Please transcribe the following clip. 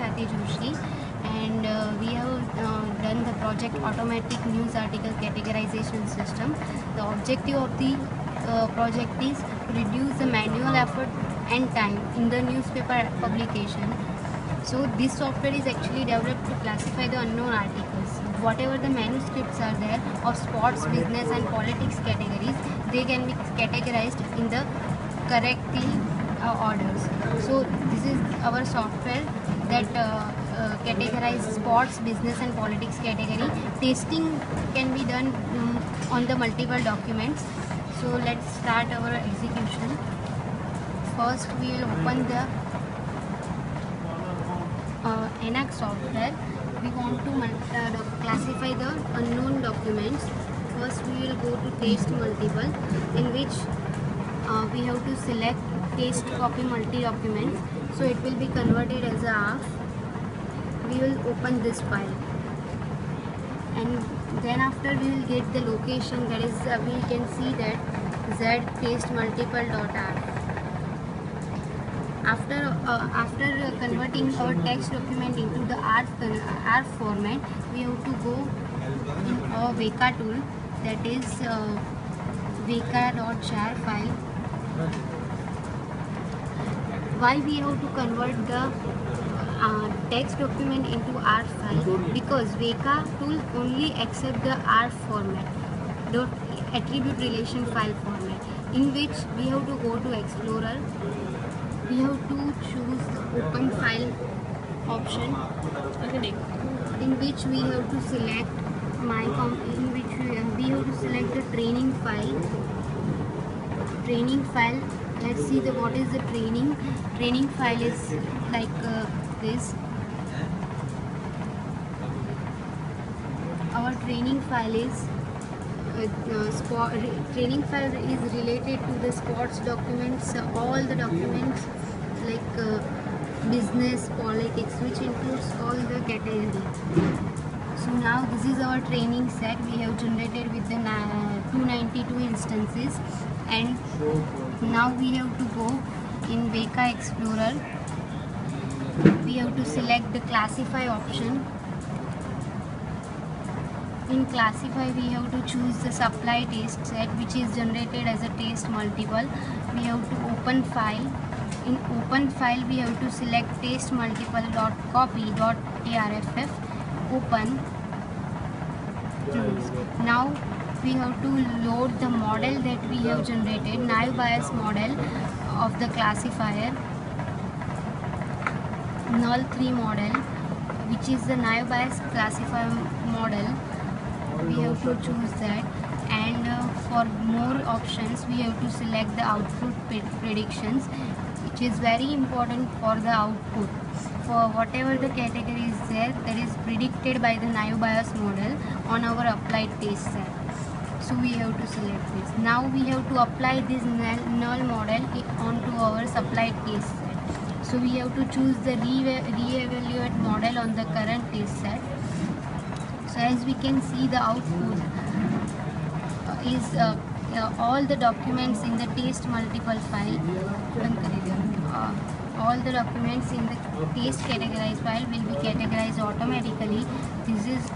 ख्याति Joshi, and we have done the project Automatic News Article Categorization System. The objective of the project is to reduce the manual effort and time in the newspaper publication. So this software is actually developed to classify the unknown articles. Whatever the manuscripts are there of sports, business and politics categories, they can be categorized in the correctly orders. So this is our software that categorize sports, business and politics category. Testing can be done on the multiple documents. So let's start our execution. First we will open the ENAC software. We want to classify the unknown documents. First we will go to test multiple, in which we have to select test copy multi document. So it will be converted as a ARF. We will open this file, and then after we will get the location, that is we can see that z test multiple.arf. After converting our text document into the ARF format, we have to go in our Weka tool, that is Weka.jar file. Why we have to convert the text document into ARF file? Because Weka tool only accept the ARF format, the attribute relation file format, in which we have to go to Explorer. We have to choose open file option, in which we have to select in which we have to select the training file. Let's see what is the training file is like this. Our training file is training file is related to the sports documents, all the documents like business, politics, which includes all the category. So now this is our training set we have generated with the 292 instances, and now we have to go in Weka Explorer. We have to select the classify option. In classify, we have to choose the supply test set, which is generated as a test multiple. We have to open file. In open file, we have to select test multiple.copy.arff. Open. Now we have to load the model that we have generated, naive Bayes model of the classifier, null 3 model, which is the naive Bayes classifier model. We have to choose that, and for more options we have to select the output predictions, which is very important for the output. For whatever the category is there, that is predicted by the naive Bayes model on our applied test set. So we have to select this. Now we have to apply this null model onto our supplied test set. So we have to choose the re-evaluate model on the current test set. So as we can see, the output is all the documents in the test multiple file. All the documents in the test categorized file will be categorized automatically. This is